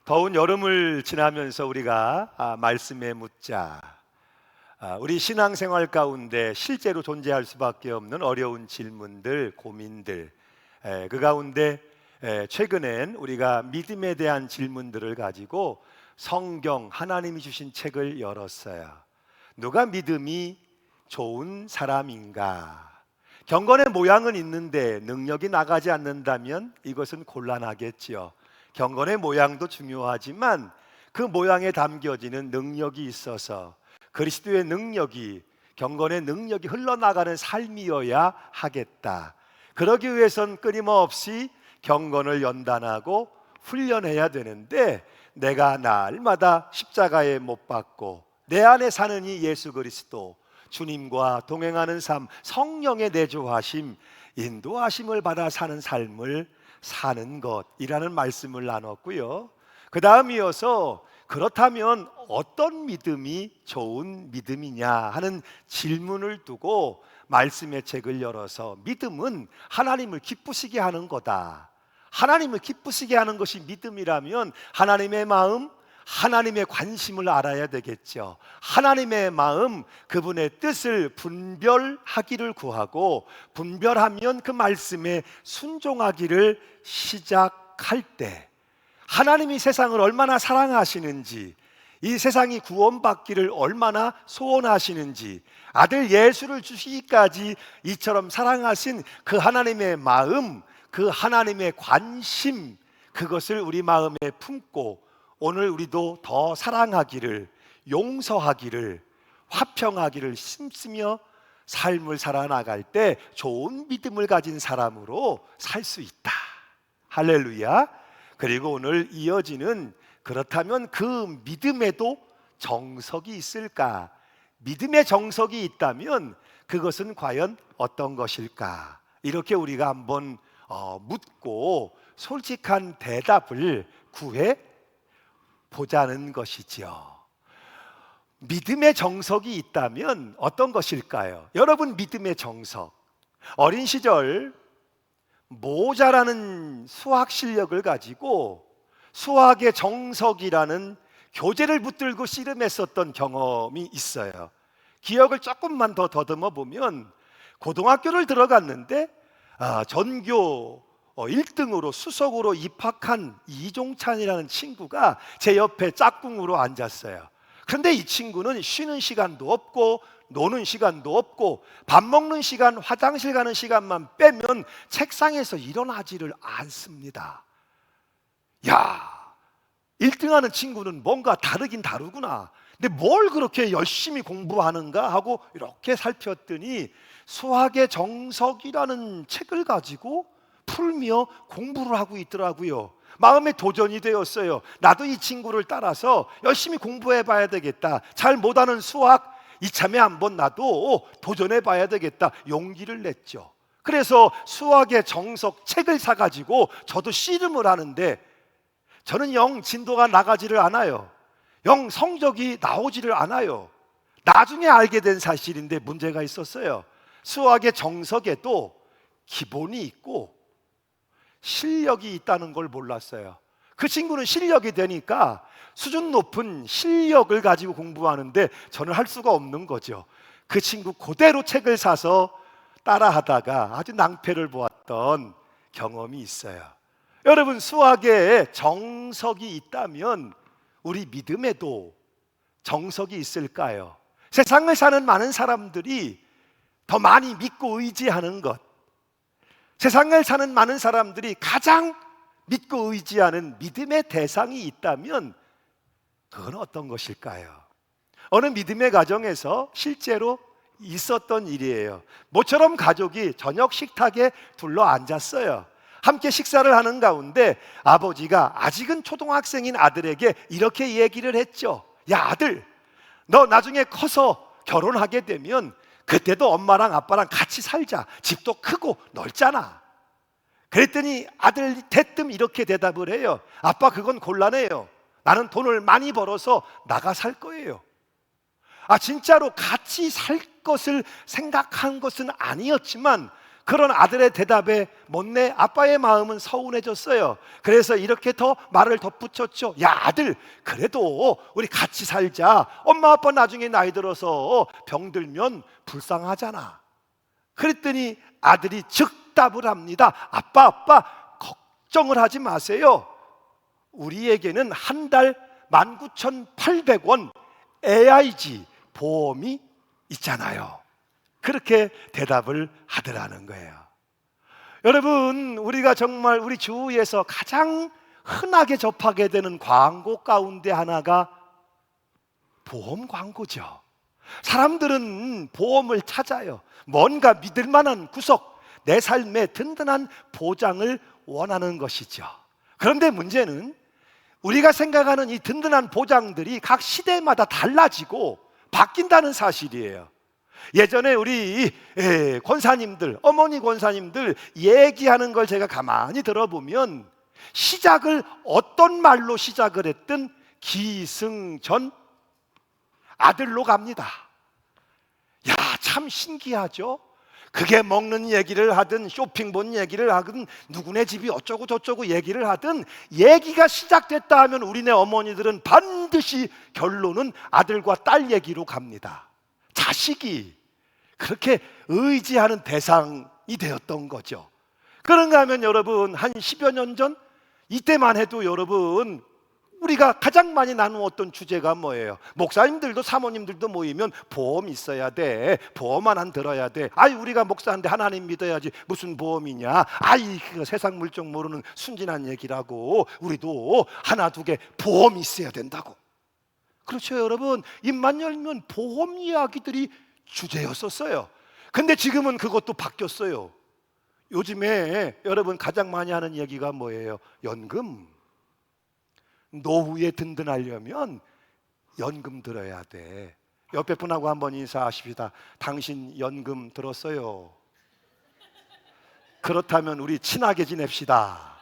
더운 여름을 지나면서 우리가 말씀에 묻자, 우리 신앙생활 가운데 실제로 존재할 수밖에 없는 어려운 질문들, 고민들, 그 가운데 최근엔 우리가 믿음에 대한 질문들을 가지고 성경, 하나님이 주신 책을 열었어요. 누가 믿음이 좋은 사람인가? 경건의 모양은 있는데 능력이 나가지 않는다면 이것은 곤란하겠지요. 경건의 모양도 중요하지만 그 모양에 담겨지는 능력이 있어서 그리스도의 능력이, 경건의 능력이 흘러나가는 삶이어야 하겠다. 그러기 위해선 끊임없이 경건을 연단하고 훈련해야 되는데, 내가 날마다 십자가에 못 박고 내 안에 사는 이 예수 그리스도, 주님과 동행하는 삶, 성령의 내주하심, 인도하심을 받아 사는 삶을 사는 것이라는 말씀을 나눴고요. 그 다음 이어서 그렇다면 어떤 믿음이 좋은 믿음이냐 하는 질문을 두고 말씀의 책을 열어서, 믿음은 하나님을 기쁘시게 하는 거다. 하나님을 기쁘시게 하는 것이 믿음이라면 하나님의 마음, 하나님의 관심을 알아야 되겠죠. 하나님의 마음, 그분의 뜻을 분별하기를 구하고, 분별하면 그 말씀에 순종하기를 시작할 때, 하나님이 세상을 얼마나 사랑하시는지, 이 세상이 구원받기를 얼마나 소원하시는지, 아들 예수를 주시기까지 이처럼 사랑하신 그 하나님의 마음, 그 하나님의 관심, 그것을 우리 마음에 품고 오늘 우리도 더 사랑하기를, 용서하기를, 화평하기를 힘쓰며 삶을 살아나갈 때 좋은 믿음을 가진 사람으로 살 수 있다. 할렐루야. 그리고 오늘 이어지는, 그렇다면 그 믿음에도 정석이 있을까? 믿음의 정석이 있다면 그것은 과연 어떤 것일까? 이렇게 우리가 한번 묻고 솔직한 대답을 구해 보자는 것이지요. 믿음의 정석이 있다면 어떤 것일까요? 여러분, 믿음의 정석, 어린 시절 모자라는 수학 실력을 가지고 수학의 정석이라는 교재를 붙들고 씨름했었던 경험이 있어요. 기억을 조금만 더 더듬어 보면, 고등학교를 들어갔는데 전교 1등으로 수석으로 입학한 이종찬이라는 친구가 제 옆에 짝꿍으로 앉았어요. 그런데 이 친구는 쉬는 시간도 없고 노는 시간도 없고 밥 먹는 시간, 화장실 가는 시간만 빼면 책상에서 일어나지를 않습니다. 야, 1등하는 친구는 뭔가 다르긴 다르구나. 근데 뭘 그렇게 열심히 공부하는가 하고 이렇게 살폈더니 수학의 정석이라는 책을 가지고 풀며 공부를 하고 있더라고요. 마음에 도전이 되었어요. 나도 이 친구를 따라서 열심히 공부해 봐야 되겠다. 잘 못하는 수학 이참에 한번 나도 도전해 봐야 되겠다. 용기를 냈죠. 그래서 수학의 정석 책을 사가지고 저도 씨름을 하는데, 저는 영 진도가 나가지를 않아요. 영 성적이 나오지를 않아요. 나중에 알게 된 사실인데 문제가 있었어요. 수학의 정석에도 기본이 있고 실력이 있다는 걸 몰랐어요. 그 친구는 실력이 되니까 수준 높은 실력을 가지고 공부하는데 저는 할 수가 없는 거죠. 그 친구 그대로 책을 사서 따라하다가 아주 낭패를 보았던 경험이 있어요. 여러분, 수학에 정석이 있다면 우리 믿음에도 정석이 있을까요? 세상을 사는 많은 사람들이 더 많이 믿고 의지하는 것, 세상을 사는 많은 사람들이 가장 믿고 의지하는 믿음의 대상이 있다면 그건 어떤 것일까요? 어느 믿음의 가정에서 실제로 있었던 일이에요. 모처럼 가족이 저녁 식탁에 둘러 앉았어요. 함께 식사를 하는 가운데 아버지가 아직은 초등학생인 아들에게 이렇게 얘기를 했죠. 야, 아들, 너 나중에 커서 결혼하게 되면 그때도 엄마랑 아빠랑 같이 살자. 집도 크고 넓잖아. 그랬더니 아들이 대뜸 이렇게 대답을 해요. 아빠, 그건 곤란해요. 나는 돈을 많이 벌어서 나가 살 거예요. 진짜로 같이 살 것을 생각한 것은 아니었지만 그런 아들의 대답에 못내 아빠의 마음은 서운해졌어요. 그래서 이렇게 더 말을 덧붙였죠. 야, 아들, 그래도 우리 같이 살자. 엄마 아빠 나중에 나이 들어서 병들면 불쌍하잖아. 그랬더니 아들이 즉답을 합니다. 아빠, 걱정을 하지 마세요. 우리에게는 한 달 19,800원 AIG 보험이 있잖아요. 그렇게 대답을 하더라는 거예요. 여러분, 우리가 정말 우리 주위에서 가장 흔하게 접하게 되는 광고 가운데 하나가 보험 광고죠. 사람들은 보험을 찾아요. 뭔가 믿을 만한 구석, 내 삶의 든든한 보장을 원하는 것이죠. 그런데 문제는 우리가 생각하는 이 든든한 보장들이 각 시대마다 달라지고 바뀐다는 사실이에요. 예전에 우리 권사님들, 어머니 권사님들 얘기하는 걸 제가 가만히 들어보면 시작을 어떤 말로 시작을 했든 기승전 아들로 갑니다. 야, 참 신기하죠? 그게 먹는 얘기를 하든 쇼핑본 얘기를 하든 누구네 집이 어쩌고 저쩌고 얘기를 하든 얘기가 시작됐다 하면 우리네 어머니들은 반드시 결론은 아들과 딸 얘기로 갑니다. 자식이 그렇게 의지하는 대상이 되었던 거죠. 그런가 하면 여러분, 한 10여 년 전 이때만 해도 여러분, 우리가 가장 많이 나누었던 주제가 뭐예요? 목사님들도 사모님들도 모이면 보험 있어야 돼. 보험만 안 들어야 돼. 아이, 우리가 목사인데 하나님 믿어야지 무슨 보험이냐. 아이, 그거 세상 물정 모르는 순진한 얘기라고. 우리도 하나 두 개 보험이 있어야 된다고. 그렇죠, 여러분. 입만 열면 보험 이야기들이 주제였었어요. 근데 지금은 그것도 바뀌었어요. 요즘에 여러분 가장 많이 하는 얘기가 뭐예요? 연금. 노후에 든든하려면 연금 들어야 돼. 옆에 분하고 한번 인사하십시다. 당신 연금 들었어요? 그렇다면 우리 친하게 지냅시다.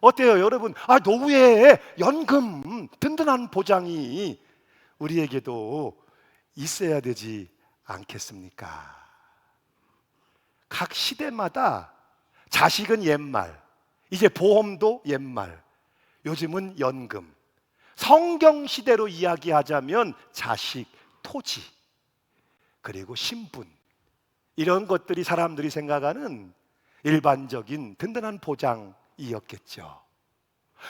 어때요, 여러분? 노후에 연금, 든든한 보장이 우리에게도 있어야 되지 않겠습니까? 각 시대마다 자식은 옛말, 이제 보험도 옛말, 요즘은 연금. 성경 시대로 이야기하자면 자식, 토지, 그리고 신분, 이런 것들이 사람들이 생각하는 일반적인 든든한 보장이었겠죠.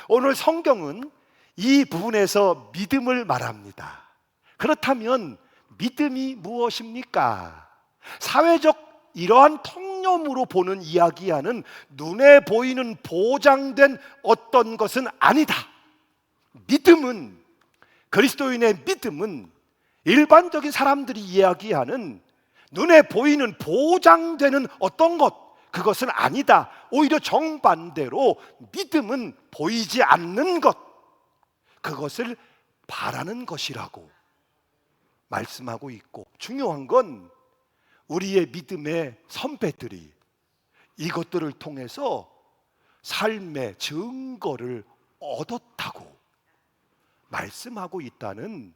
오늘 성경은 이 부분에서 믿음을 말합니다. 그렇다면 믿음이 무엇입니까? 사회적 이러한 통념으로 보는 이야기하는 눈에 보이는 보장된 어떤 것은 아니다. 믿음은, 그리스도인의 믿음은 일반적인 사람들이 이야기하는 눈에 보이는 보장되는 어떤 것, 그것은 아니다. 오히려 정반대로 믿음은 보이지 않는 것, 그것을 바라는 것이라고 말씀하고 있고, 중요한 건 우리의 믿음의 선배들이 이것들을 통해서 삶의 증거를 얻었다고 말씀하고 있다는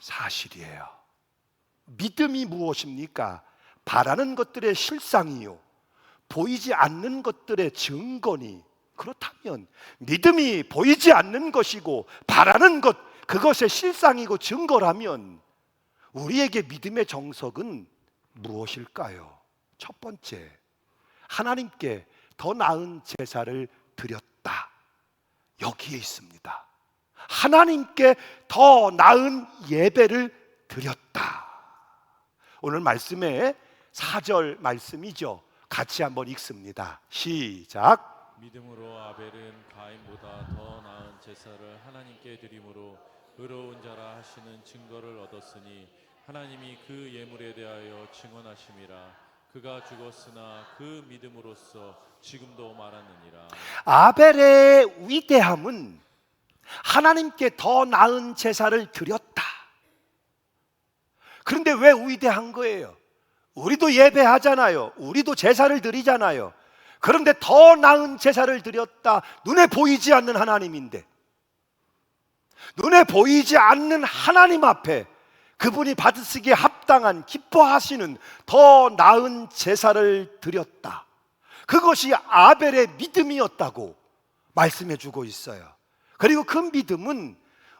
사실이에요. 믿음이 무엇입니까? 바라는 것들의 실상이요, 보이지 않는 것들의 증거니, 그렇다면 믿음이 보이지 않는 것이고 바라는 것, 그것의 실상이고 증거라면 우리에게 믿음의 정석은 무엇일까요? 첫 번째, 하나님께 더 나은 제사를 드렸다. 여기에 있습니다. 하나님께 더 나은 예배를 드렸다. 오늘 말씀의 4절 말씀이죠. 같이 한번 읽습니다. 시작. 믿음으로 아벨은 가인보다 더 나은 제사를 하나님께 드림으로 의로운 자라 하시는 증거를 얻었으니 하나님이 그 예물에 대하여 증언하심이라. 그가 죽었으나 그 믿음으로써 지금도 말하느니라. 아벨의 위대함은 하나님께 더 나은 제사를 드렸다. 그런데 왜 위대한 거예요? 우리도 예배하잖아요. 우리도 제사를 드리잖아요. 그런데 더 나은 제사를 드렸다. 눈에 보이지 않는 하나님인데, 눈에 보이지 않는 하나님 앞에 그분이 받으시기에 마땅한 기뻐하시는 더 나은 제사를 드렸다. 그것이 아벨의 믿음이었다고 말씀해 주고 있어요. 그리고 그 믿음은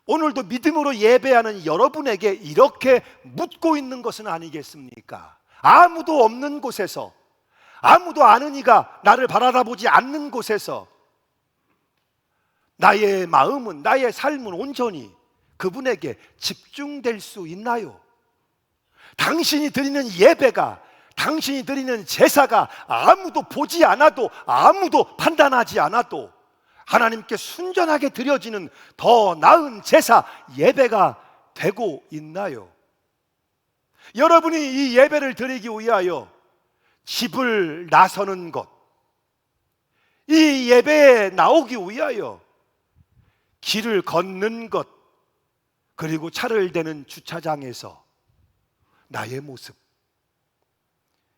오늘도 믿음으로 예배하는 여러분에게 이렇게 묻고 있는 것은 아니겠습니까? 아무도 없는 곳에서, 아무도 아는 이가 나를 바라보지 않는 곳에서 나의 마음은, 나의 삶은 온전히 그분에게 집중될 수 있나요? 당신이 드리는 예배가, 당신이 드리는 제사가 아무도 보지 않아도, 아무도 판단하지 않아도 하나님께 순전하게 드려지는 더 나은 제사, 예배가 되고 있나요? 여러분이 이 예배를 드리기 위하여 집을 나서는 것, 이 예배에 나오기 위하여 길을 걷는 것, 그리고 차를 대는 주차장에서 나의 모습,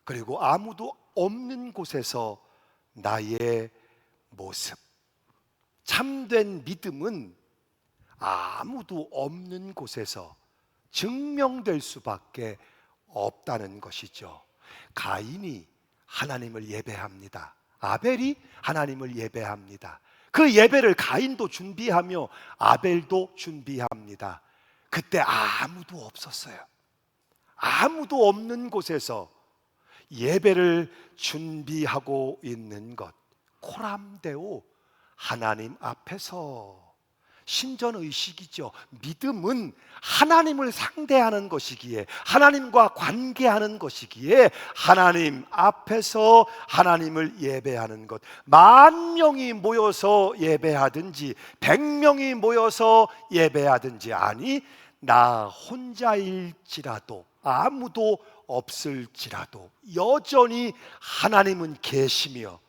그리고 아무도 없는 곳에서 나의 모습. 참된 믿음은 아무도 없는 곳에서 증명될 수밖에 없다는 것이죠. 가인이 하나님을 예배합니다. 아벨이 하나님을 예배합니다. 그 예배를 가인도 준비하며 아벨도 준비합니다. 그때 아무도 없었어요. 아무도 없는 곳에서 예배를 준비하고 있는 것, 코람데오, 하나님 앞에서. 신전의식이죠. 믿음은 하나님을 상대하는 것이기에, 하나님과 관계하는 것이기에 하나님 앞에서 하나님을 예배하는 것. 10,000명이 모여서 예배하든지 100명이 모여서 예배하든지, 아니 나 혼자일지라도, 아무도 없을지라도 여전히 하나님은 계시며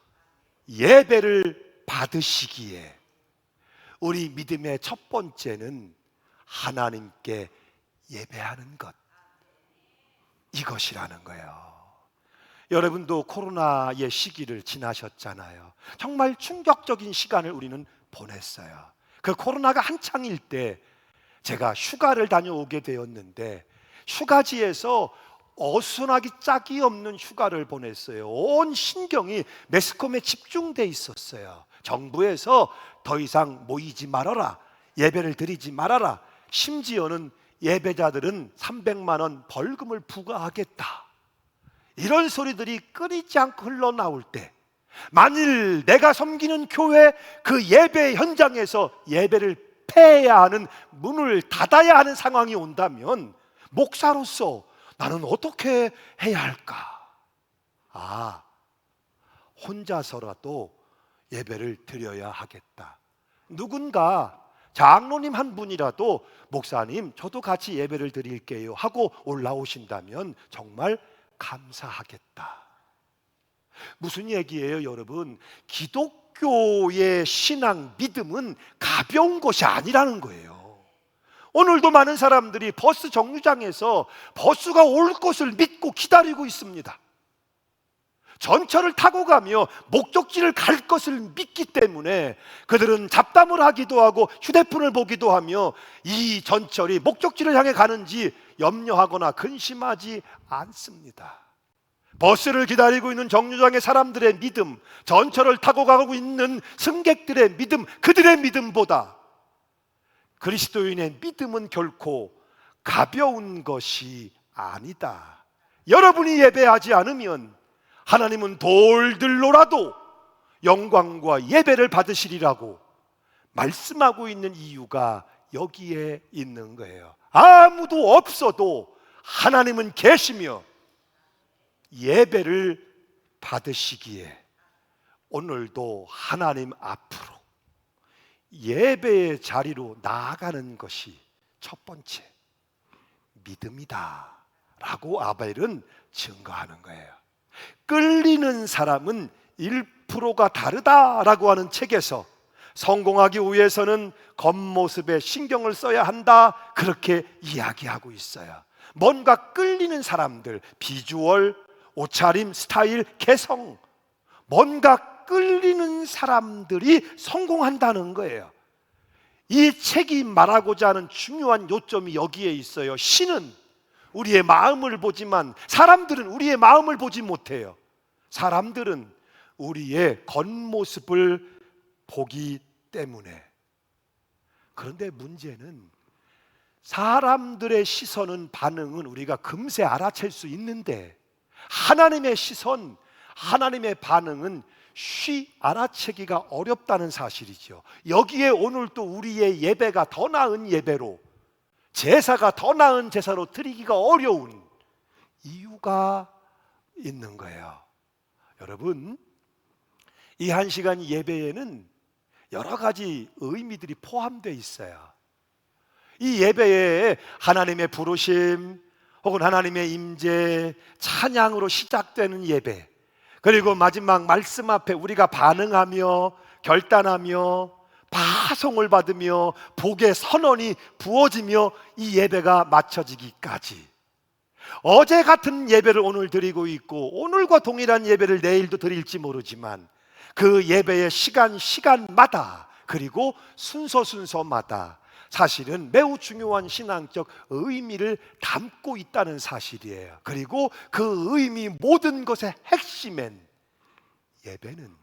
예배를 받으시기에, 우리 믿음의 첫 번째는 하나님께 예배하는 것, 이것이라는 거예요. 여러분도 코로나의 시기를 지나셨잖아요. 정말 충격적인 시간을 우리는 보냈어요. 그 코로나가 한창일 때 제가 휴가를 다녀오게 되었는데, 휴가지에서 어수선하기 짝이 없는 휴가를 보냈어요. 온 신경이 매스컴에 집중돼 있었어요. 정부에서 더 이상 모이지 말아라, 예배를 드리지 말아라, 심지어는 예배자들은 300만 원 벌금을 부과하겠다, 이런 소리들이 끊이지 않고 흘러나올 때, 만일 내가 섬기는 교회 그 예배 현장에서 예배를 폐해야 하는, 문을 닫아야 하는 상황이 온다면 목사로서 나는 어떻게 해야 할까? 혼자서라도 예배를 드려야 하겠다. 누군가 장로님 한 분이라도 목사님 저도 같이 예배를 드릴게요 하고 올라오신다면 정말 감사하겠다. 무슨 얘기예요, 여러분? 기독교의 신앙, 믿음은 가벼운 것이 아니라는 거예요. 오늘도 많은 사람들이 버스 정류장에서 버스가 올 것을 믿고 기다리고 있습니다. 전철을 타고 가며 목적지를 갈 것을 믿기 때문에 그들은 잡담을 하기도 하고 휴대폰을 보기도 하며 이 전철이 목적지를 향해 가는지 염려하거나 근심하지 않습니다. 버스를 기다리고 있는 정류장의 사람들의 믿음, 전철을 타고 가고 있는 승객들의 믿음, 그들의 믿음보다 그리스도인의 믿음은 결코 가벼운 것이 아니다. 여러분이 예배하지 않으면 하나님은 돌들로라도 영광과 예배를 받으시리라고 말씀하고 있는 이유가 여기에 있는 거예요. 아무도 없어도 하나님은 계시며 예배를 받으시기에 오늘도 하나님 앞으로 예배의 자리로 나아가는 것이 첫 번째 믿음이다 라고 아벨은 증거하는 거예요. 끌리는 사람은 1%가 다르다라고 하는 책에서 성공하기 위해서는 겉모습에 신경을 써야 한다, 그렇게 이야기하고 있어요. 뭔가 끌리는 사람들, 비주얼, 옷차림, 스타일, 개성, 뭔가 끌리는 사람들이 성공한다는 거예요. 이 책이 말하고자 하는 중요한 요점이 여기에 있어요. 신은 우리의 마음을 보지만 사람들은 우리의 마음을 보지 못해요. 사람들은 우리의 겉모습을 보기 때문에. 그런데 문제는 사람들의 시선은, 반응은 우리가 금세 알아챌 수 있는데 하나님의 시선, 하나님의 반응은 쉬 알아채기가 어렵다는 사실이죠. 여기에 오늘 또 우리의 예배가 더 나은 예배로, 제사가 더 나은 제사로 드리기가 어려운 이유가 있는 거예요. 여러분, 이 한 시간 예배에는 여러 가지 의미들이 포함되어 있어요. 이 예배에 하나님의 부르심 혹은 하나님의 임재, 찬양으로 시작되는 예배, 그리고 마지막 말씀 앞에 우리가 반응하며 결단하며 파송을 받으며 복의 선언이 부어지며 이 예배가 마쳐지기까지, 어제 같은 예배를 오늘 드리고 있고 오늘과 동일한 예배를 내일도 드릴지 모르지만 그 예배의 시간마다, 그리고 순서마다 사실은 매우 중요한 신앙적 의미를 담고 있다는 사실이에요. 그리고 그 의미 모든 것의 핵심엔 예배는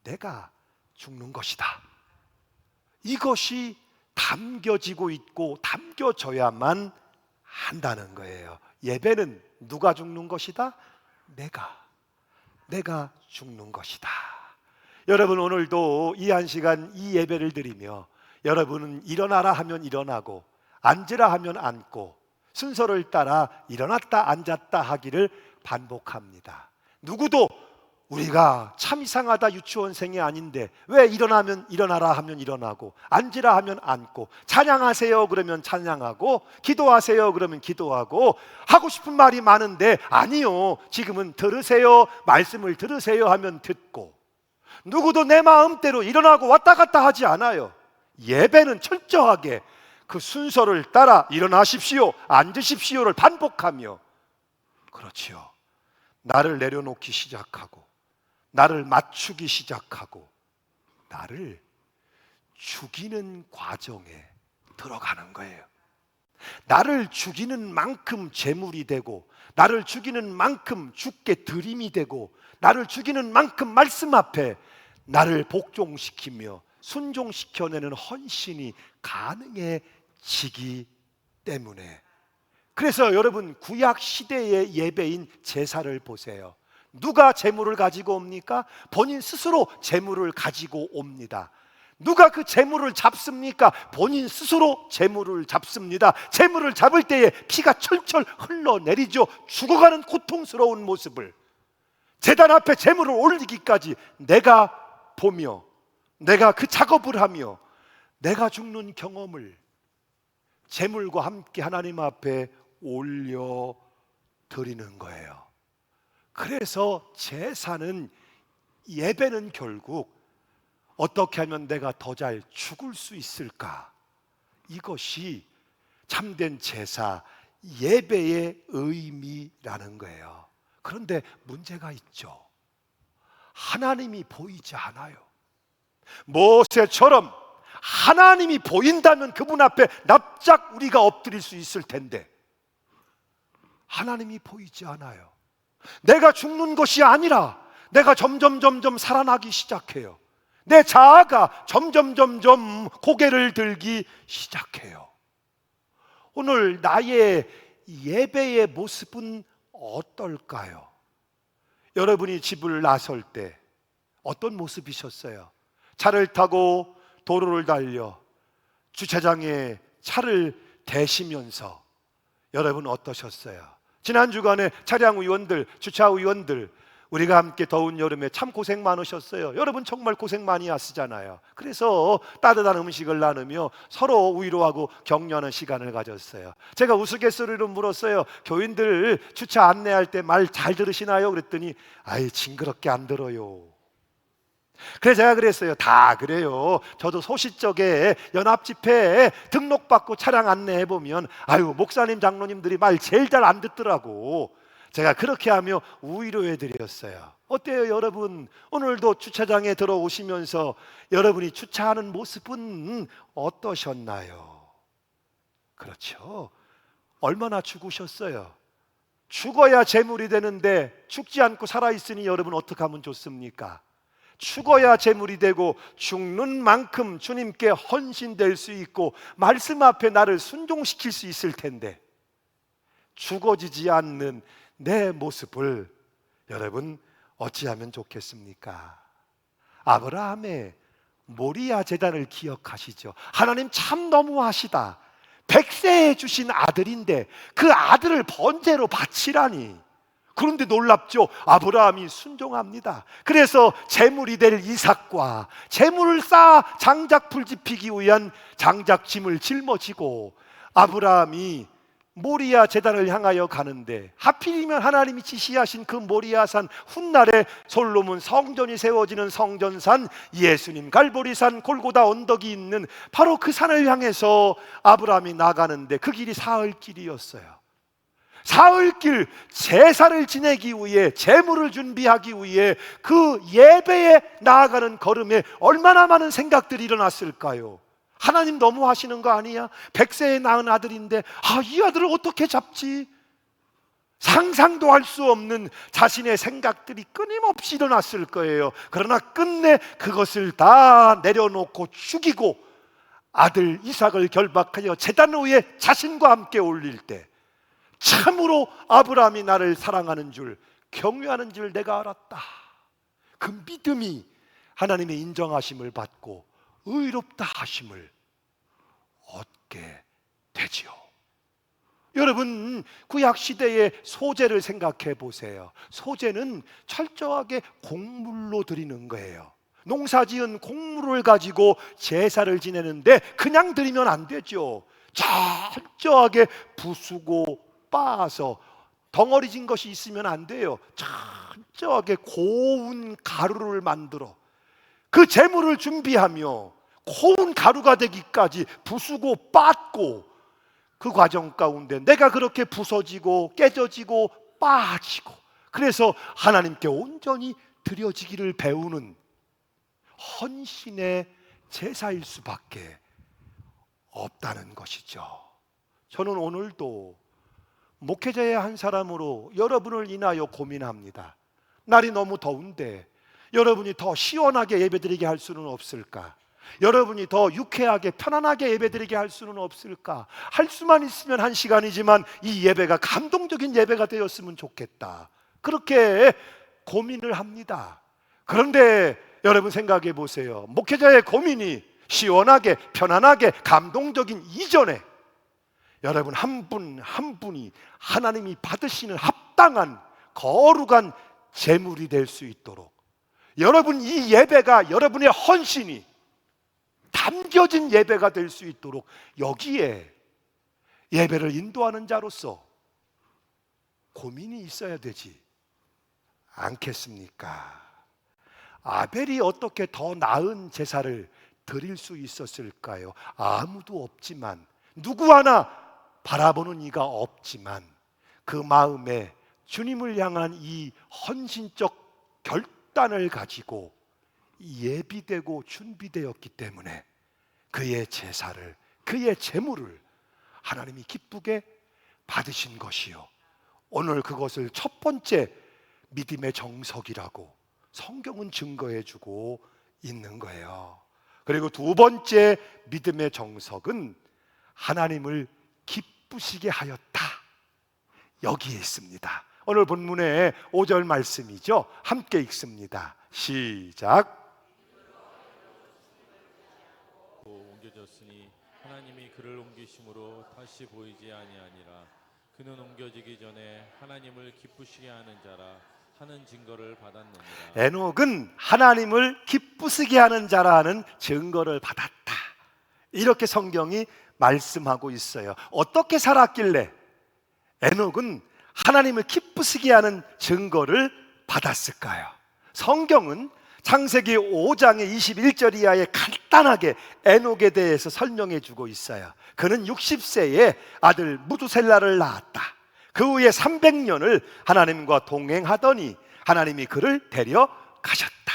내가 죽는 것이다, 이것이 담겨지고 있고 담겨져야만 한다는 거예요. 예배는 누가 죽는 것이다? 내가 죽는 것이다. 여러분, 오늘도 이 한 시간 이 예배를 드리며 여러분은 일어나라 하면 일어나고 앉으라 하면 앉고 순서를 따라 일어났다 앉았다 하기를 반복합니다. 누구도 우리가 참 이상하다, 유치원생이 아닌데 왜 일어나면 일어나라 하면 일어나고 앉으라 하면 앉고 찬양하세요 그러면 찬양하고 기도하세요 그러면 기도하고 하고 싶은 말이 많은데 아니요, 지금은 들으세요, 말씀을 들으세요 하면 듣고, 누구도 내 마음대로 일어나고 왔다 갔다 하지 않아요. 예배는 철저하게 그 순서를 따라 일어나십시오, 앉으십시오를 반복하며, 그렇지요, 나를 내려놓기 시작하고 나를 맞추기 시작하고 나를 죽이는 과정에 들어가는 거예요. 나를 죽이는 만큼 제물이 되고, 나를 죽이는 만큼 주께 드림이 되고, 나를 죽이는 만큼 말씀 앞에 나를 복종시키며 순종시켜내는 헌신이 가능해지기 때문에. 그래서 여러분, 구약 시대의 예배인 제사를 보세요. 누가 제물을 가지고 옵니까? 본인 스스로 제물을 가지고 옵니다. 누가 그 제물을 잡습니까? 본인 스스로 제물을 잡습니다. 제물을 잡을 때에 피가 철철 흘러내리죠. 죽어가는 고통스러운 모습을 제단 앞에 제물을 올리기까지 내가 보며, 내가 그 작업을 하며 내가 죽는 경험을 제물과 함께 하나님 앞에 올려 드리는 거예요. 그래서 제사는, 예배는 결국 어떻게 하면 내가 더 잘 죽을 수 있을까, 이것이 참된 제사, 예배의 의미라는 거예요. 그런데 문제가 있죠. 하나님이 보이지 않아요. 모세처럼 하나님이 보인다면 그분 앞에 납작 우리가 엎드릴 수 있을 텐데 하나님이 보이지 않아요. 내가 죽는 것이 아니라 내가 점점 살아나기 시작해요. 내 자아가 점점 고개를 들기 시작해요. 오늘 나의 예배의 모습은 어떨까요? 여러분이 집을 나설 때 어떤 모습이셨어요? 차를 타고 도로를 달려 주차장에 차를 대시면서 여러분 어떠셨어요? 지난 주간에 차량 위원들, 주차 위원들, 우리가 함께 더운 여름에 참 고생 많으셨어요. 여러분 정말 고생 많이 하시잖아요. 그래서 따뜻한 음식을 나누며 서로 위로하고 격려하는 시간을 가졌어요. 제가 우스갯소리로 물었어요. 교인들 주차 안내할 때 말 잘 들으시나요? 그랬더니 아이, 징그럽게 안 들어요. 그래서 제가 그랬어요. 다 그래요. 저도 소시적에 연합집회에 등록받고 차량 안내해보면 아유, 목사님 장로님들이 말 제일 잘 안 듣더라고. 제가 그렇게 하며 위로해드렸어요. 어때요 여러분? 오늘도 주차장에 들어오시면서 여러분이 주차하는 모습은 어떠셨나요? 그렇죠. 얼마나 죽으셨어요? 죽어야 재물이 되는데 죽지 않고 살아있으니 여러분 어떻게 하면 좋습니까? 죽어야 재물이 되고 죽는 만큼 주님께 헌신될 수 있고 말씀 앞에 나를 순종시킬 수 있을 텐데 죽어지지 않는 내 모습을 여러분 어찌하면 좋겠습니까? 아브라함의 모리아 제단을 기억하시죠? 하나님 참 너무하시다. 100세에 주신 아들인데 그 아들을 번제로 바치라니. 그런데 놀랍죠? 아브라함이 순종합니다. 그래서 제물이 될 이삭과 제물을 쌓아 장작불 지피기 위한 장작짐을 짊어지고 아브라함이 모리아 제단을 향하여 가는데 하필이면 하나님이 지시하신 그 모리아산 훗날에 솔로몬 성전이 세워지는 성전산, 예수님 갈보리산, 골고다 언덕이 있는 바로 그 산을 향해서 아브라함이 나가는데 그 길이 사흘길이었어요. 사흘길, 제사를 지내기 위해, 제물을 준비하기 위해 그 예배에 나아가는 걸음에 얼마나 많은 생각들이 일어났을까요? 하나님 너무 하시는 거 아니야? 100세에 낳은 아들인데 이 아들을 어떻게 잡지? 상상도 할 수 없는 자신의 생각들이 끊임없이 일어났을 거예요. 그러나 끝내 그것을 다 내려놓고 죽이고 아들 이삭을 결박하여 제단 위에 자신과 함께 올릴 때 참으로 아브라함이 나를 사랑하는 줄, 경외하는 줄 내가 알았다. 그 믿음이 하나님의 인정하심을 받고 의롭다 하심을 얻게 되지요. 여러분, 구약 시대의 소제를 생각해 보세요. 소제는 철저하게 곡물로 드리는 거예요. 농사지은 곡물을 가지고 제사를 지내는데 그냥 드리면 안 되죠. 철저하게 부수고 빻아서 덩어리진 것이 있으면 안 돼요. 철저하게 고운 가루를 만들어 그 제물을 준비하며 고운 가루가 되기까지 부수고 빻고 그 과정 가운데 내가 그렇게 부서지고 깨져지고 빠지고 그래서 하나님께 온전히 드려지기를 배우는 헌신의 제사일 수밖에 없다는 것이죠. 저는 오늘도 목회자의 한 사람으로 여러분을 인하여 고민합니다. 날이 너무 더운데 여러분이 더 시원하게 예배드리게 할 수는 없을까? 여러분이 더 유쾌하게 편안하게 예배드리게 할 수는 없을까? 할 수만 있으면 한 시간이지만 이 예배가 감동적인 예배가 되었으면 좋겠다. 그렇게 고민을 합니다. 그런데 여러분 생각해 보세요. 목회자의 고민이 시원하게 편안하게 감동적인 이전에 여러분 한 분 한 분이 하나님이 받으시는 합당한 거룩한 제물이 될 수 있도록 여러분 이 예배가 여러분의 헌신이 담겨진 예배가 될 수 있도록 여기에 예배를 인도하는 자로서 고민이 있어야 되지 않겠습니까? 아벨이 어떻게 더 나은 제사를 드릴 수 있었을까요? 아무도 없지만 누구 하나 바라보는 이가 없지만 그 마음에 주님을 향한 이 헌신적 결단을 가지고 예비되고 준비되었기 때문에 그의 제사를, 그의 제물을 하나님이 기쁘게 받으신 것이요, 오늘 그것을 첫 번째 믿음의 정석이라고 성경은 증거해 주고 있는 거예요. 그리고 두 번째 믿음의 정석은 하나님을 기쁘시게 하였다, 여기에 있습니다. 오늘 본문의 5절 말씀이죠. 함께 읽습니다. 시작. 옮겨졌으니 하나님이 그를 옮기심으로 다시 보이지 아니하니라. 그는 옮겨지기 전에 하나님을 기쁘시게 하는 자라 하는 증거를 받았느니라. 에녹은 하나님을 기쁘시게 하는 자라는 증거를 받았다, 이렇게 성경이 말씀하고 있어요. 어떻게 살았길래 에녹은 하나님을 기쁘시게 하는 증거를 받았을까요? 성경은 창세기 5장의 21절 이하에 간단하게 에녹에 대해서 설명해 주고 있어요. 그는 60세에 아들 무두셀라를 낳았다. 그 후에 300년을 하나님과 동행하더니 하나님이 그를 데려가셨다.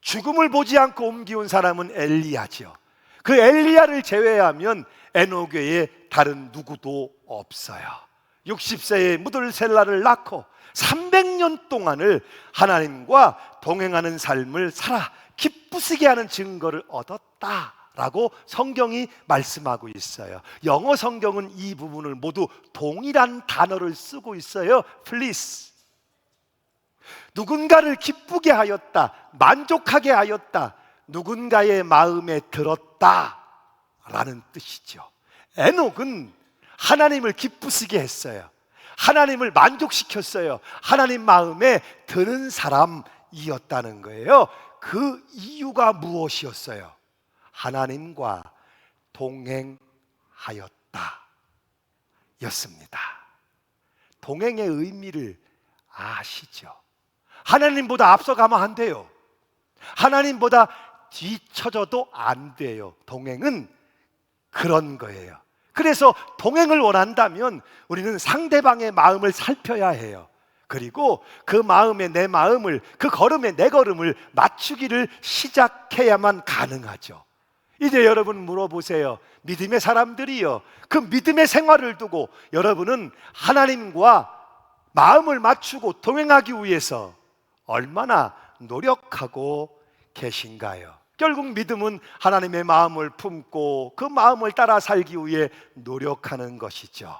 죽음을 보지 않고 옮기운 사람은 엘리야지요. 그 엘리야를 제외하면 에녹 외에 다른 누구도 없어요. 60세에 무들셀라를 낳고 300년 동안을 하나님과 동행하는 삶을 살아 기쁘시게 하는 증거를 얻었다라고 성경이 말씀하고 있어요. 영어 성경은 이 부분을 모두 동일한 단어를 쓰고 있어요. Please. 누군가를 기쁘게 하였다, 만족하게 하였다, 누군가의 마음에 들었다라는 뜻이죠. 에녹은 하나님을 기쁘시게 했어요. 하나님을 만족시켰어요. 하나님 마음에 드는 사람이었다는 거예요. 그 이유가 무엇이었어요? 하나님과 동행하였다 였습니다. 동행의 의미를 아시죠? 하나님보다 앞서가면 안 돼요. 하나님보다 뒤처져도 안 돼요. 동행은 그런 거예요. 그래서 동행을 원한다면 우리는 상대방의 마음을 살펴야 해요. 그리고 그 마음에 내 마음을, 그 걸음에 내 걸음을 맞추기를 시작해야만 가능하죠. 이제 여러분 물어보세요. 믿음의 사람들이요, 그 믿음의 생활을 두고 여러분은 하나님과 마음을 맞추고 동행하기 위해서 얼마나 노력하고 계신가요? 결국 믿음은 하나님의 마음을 품고 그 마음을 따라 살기 위해 노력하는 것이죠.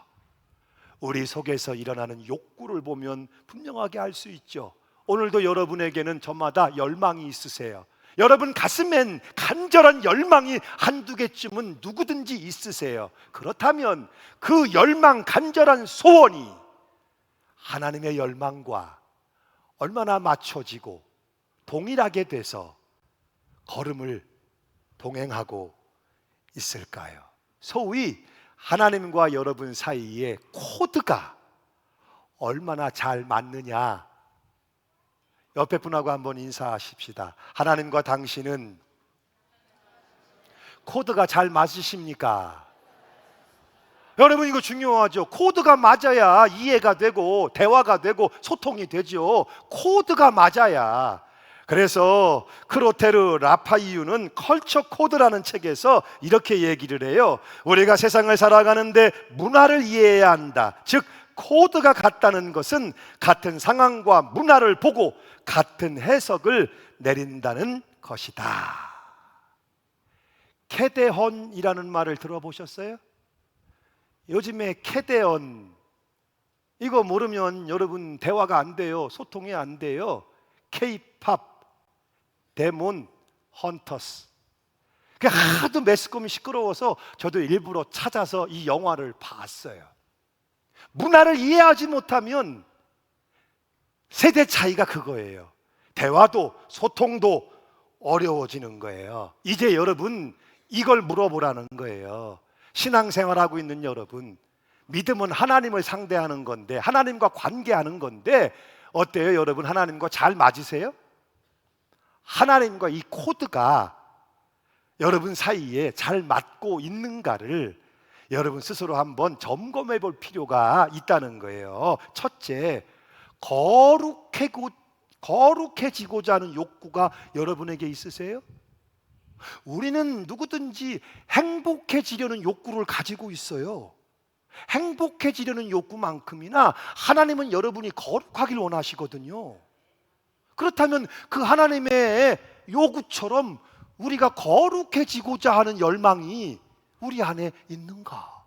우리 속에서 일어나는 욕구를 보면 분명하게 알 수 있죠. 오늘도 여러분에게는 저마다 열망이 있으세요. 여러분 가슴엔 간절한 열망이 한두 개쯤은 누구든지 있으세요. 그렇다면 그 열망, 간절한 소원이 하나님의 열망과 얼마나 맞춰지고 동일하게 돼서 걸음을 동행하고 있을까요? 소위 하나님과 여러분 사이에 코드가 얼마나 잘 맞느냐. 옆에 분하고 한번 인사하십시다. 하나님과 당신은 코드가 잘 맞으십니까? 여러분 이거 중요하죠. 코드가 맞아야 이해가 되고 대화가 되고 소통이 되죠. 코드가 맞아야. 그래서 크로테르 라파이유는 컬처 코드라는 책에서 이렇게 얘기를 해요. 우리가 세상을 살아가는데 문화를 이해해야 한다. 즉 코드가 같다는 것은 같은 상황과 문화를 보고 같은 해석을 내린다는 것이다. 캐데헌이라는 말을 들어보셨어요? 요즘에 캐데헌 이거 모르면 여러분 대화가 안 돼요. 소통이 안 돼요. K-팝 데몬 헌터스. 하도 매스컴이 시끄러워서 저도 일부러 찾아서 이 영화를 봤어요. 문화를 이해하지 못하면 세대 차이가 그거예요. 대화도 소통도 어려워지는 거예요. 이제 여러분 이걸 물어보라는 거예요. 신앙생활하고 있는 여러분, 믿음은 하나님을 상대하는 건데, 하나님과 관계하는 건데 어때요? 여러분 하나님과 잘 맞으세요? 하나님과 이 코드가 여러분 사이에 잘 맞고 있는가를 여러분 스스로 한번 점검해 볼 필요가 있다는 거예요. 첫째, 거룩해지고자 하는 욕구가 여러분에게 있으세요? 우리는 누구든지 행복해지려는 욕구를 가지고 있어요. 행복해지려는 욕구만큼이나 하나님은 여러분이 거룩하길 원하시거든요. 그렇다면 그 하나님의 요구처럼 우리가 거룩해지고자 하는 열망이 우리 안에 있는가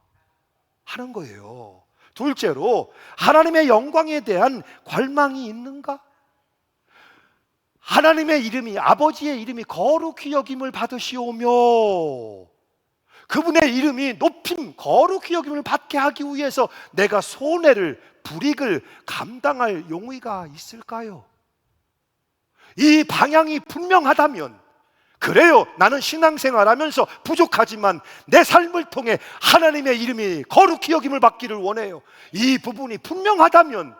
하는 거예요. 둘째로, 하나님의 영광에 대한 관망이 있는가? 하나님의 이름이, 아버지의 이름이 거룩히 여김을 받으시오며 그분의 이름이 높임, 거룩히 여김을 받게 하기 위해서 내가 손해를, 불이익을 감당할 용의가 있을까요? 이 방향이 분명하다면, 그래요, 나는 신앙생활하면서 부족하지만 내 삶을 통해 하나님의 이름이 거룩히 여김을 받기를 원해요. 이 부분이 분명하다면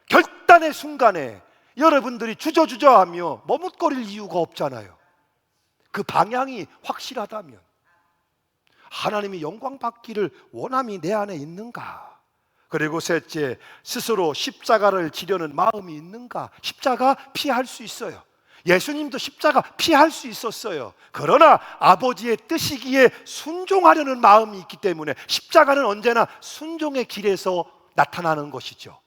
결단의 순간에 여러분들이 주저주저하며 머뭇거릴 이유가 없잖아요. 그 방향이 확실하다면, 하나님이 영광 받기를 원함이 내 안에 있는가? 그리고 셋째, 스스로 십자가를 지려는 마음이 있는가? 십자가 피할 수 있어요. 예수님도 십자가 피할 수 있었어요. 그러나 아버지의 뜻이기에 순종하려는 마음이 있기 때문에 십자가는 언제나 순종의 길에서 나타나는 것이죠.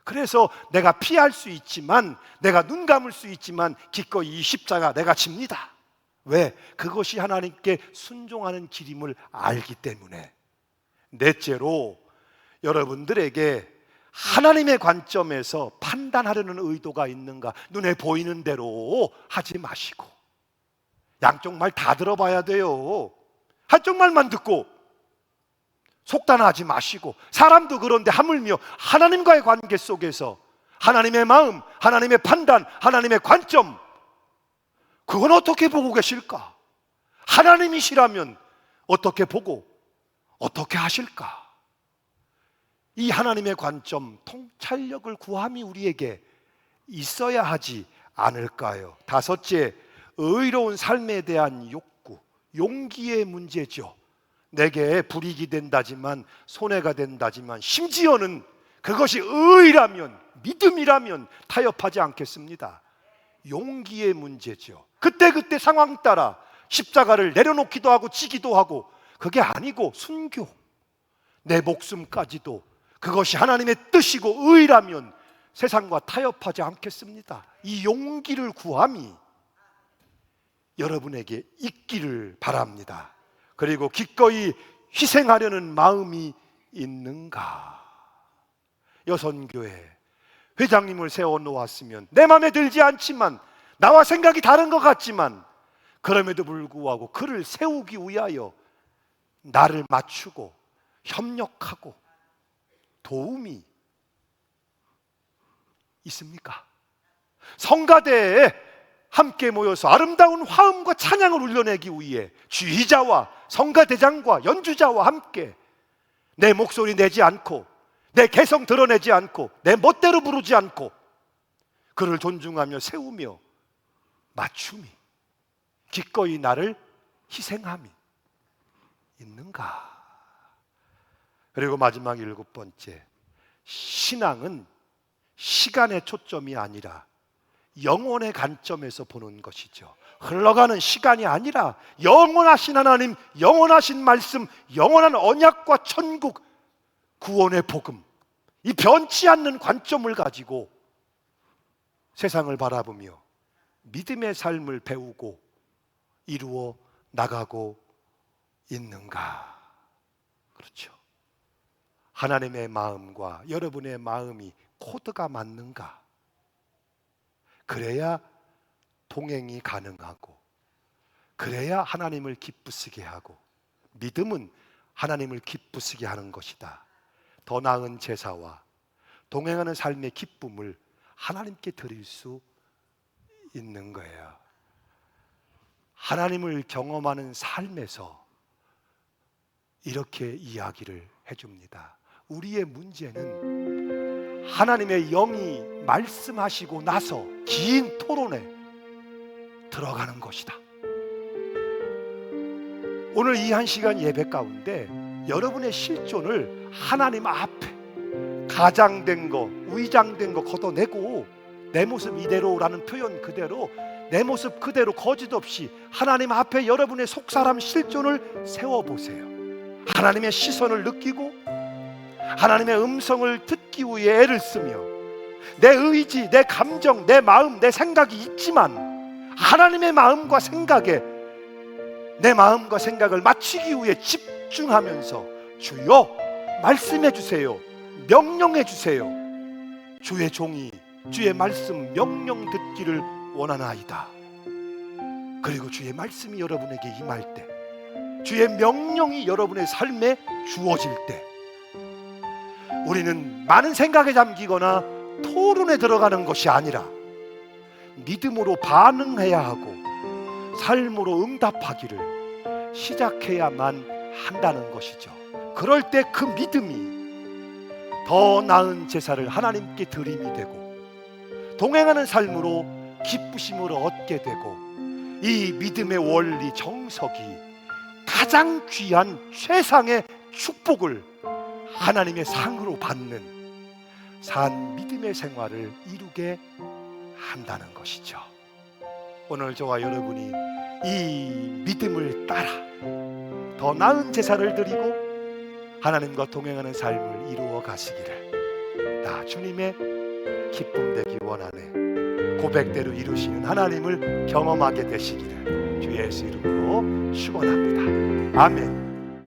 그래서 내가 피할 수 있지만, 내가 눈 감을 수 있지만 기꺼이 이 십자가 내가 집니다. 왜? 그것이 하나님께 순종하는 길임을 알기 때문에. 넷째로, 여러분들에게 하나님의 관점에서 판단하려는 의도가 있는가, 눈에 보이는 대로 하지 마시고 양쪽 말 다 들어봐야 돼요. 한쪽 말만 듣고 속단하지 마시고, 사람도 그런데 하물며 하나님과의 관계 속에서 하나님의 마음, 하나님의 판단, 하나님의 관점, 그건 어떻게 보고 계실까? 하나님이시라면 어떻게 보고 어떻게 하실까? 이 하나님의 관점, 통찰력을 구함이 우리에게 있어야 하지 않을까요? 다섯째, 의로운 삶에 대한 욕구, 용기의 문제죠. 내게 불이익이 된다지만, 손해가 된다지만, 심지어는 그것이 의라면, 믿음이라면 타협하지 않겠습니다. 용기의 문제죠. 그때그때 상황 따라 십자가를 내려놓기도 하고 지기도 하고, 그게 아니고 순교, 내 목숨까지도 그것이 하나님의 뜻이고 의라면 세상과 타협하지 않겠습니다. 이 용기를 구함이 여러분에게 있기를 바랍니다. 그리고 기꺼이 희생하려는 마음이 있는가? 여선교회 회장님을 세워놓았으면 내 마음에 들지 않지만, 나와 생각이 다른 것 같지만, 그럼에도 불구하고 그를 세우기 위하여 나를 맞추고 협력하고 도움이 있습니까? 성가대에 함께 모여서 아름다운 화음과 찬양을 울려내기 위해 주의자와 성가대장과 연주자와 함께 내 목소리 내지 않고, 내 개성 드러내지 않고, 내 멋대로 부르지 않고 그를 존중하며 세우며 맞춤이, 기꺼이 나를 희생함이 있는가? 그리고 마지막 일곱 번째, 신앙은 시간의 초점이 아니라 영혼의 관점에서 보는 것이죠. 흘러가는 시간이 아니라 영원하신 하나님, 영원하신 말씀, 영원한 언약과 천국, 구원의 복음, 이 변치 않는 관점을 가지고 세상을 바라보며 믿음의 삶을 배우고 이루어 나가고 있는가? 그렇죠. 하나님의 마음과 여러분의 마음이 코드가 맞는가? 그래야 동행이 가능하고, 그래야 하나님을 기쁘시게 하고, 믿음은 하나님을 기쁘시게 하는 것이다. 더 나은 제사와 동행하는 삶의 기쁨을 하나님께 드릴 수 있는 거예요. 하나님을 경험하는 삶에서 이렇게 이야기를 해줍니다. 우리의 문제는 하나님의 영이 말씀하시고 나서 긴 토론에 들어가는 것이다. 오늘 이 한 시간 예배 가운데 여러분의 실존을 하나님 앞에 가장된 거, 위장된 거 걷어내고, 내 모습 이대로라는 표현 그대로, 내 모습 그대로 거짓 없이 하나님 앞에 여러분의 속사람 실존을 세워보세요. 하나님의 시선을 느끼고 하나님의 음성을 듣기 위해 애를 쓰며, 내 의지, 내 감정, 내 마음, 내 생각이 있지만 하나님의 마음과 생각에 내 마음과 생각을 맞추기 위해 집중하면서, 주여 말씀해 주세요, 명령해 주세요, 주의 종이 주의 말씀 명령 듣기를 원하나이다. 그리고 주의 말씀이 여러분에게 임할 때, 주의 명령이 여러분의 삶에 주어질 때, 우리는 많은 생각에 잠기거나 토론에 들어가는 것이 아니라 믿음으로 반응해야 하고 삶으로 응답하기를 시작해야만 한다는 것이죠. 그럴 때 그 믿음이 더 나은 제사를 하나님께 드림이 되고, 동행하는 삶으로 기쁘심을 얻게 되고, 이 믿음의 원리 정석이 가장 귀한 최상의 축복을 하나님의 상으로 받는 산 믿음의 생활을 이루게 한다는 것이죠. 오늘 저와 여러분이 이 믿음을 따라 더 나은 제사를 드리고 하나님과 동행하는 삶을 이루어 가시기를 나 주님의 기쁨 되기 원하네. 고백대로 이루시는 하나님을 경험하게 되시기를 주 예수 이름으로 축원합니다. 아멘.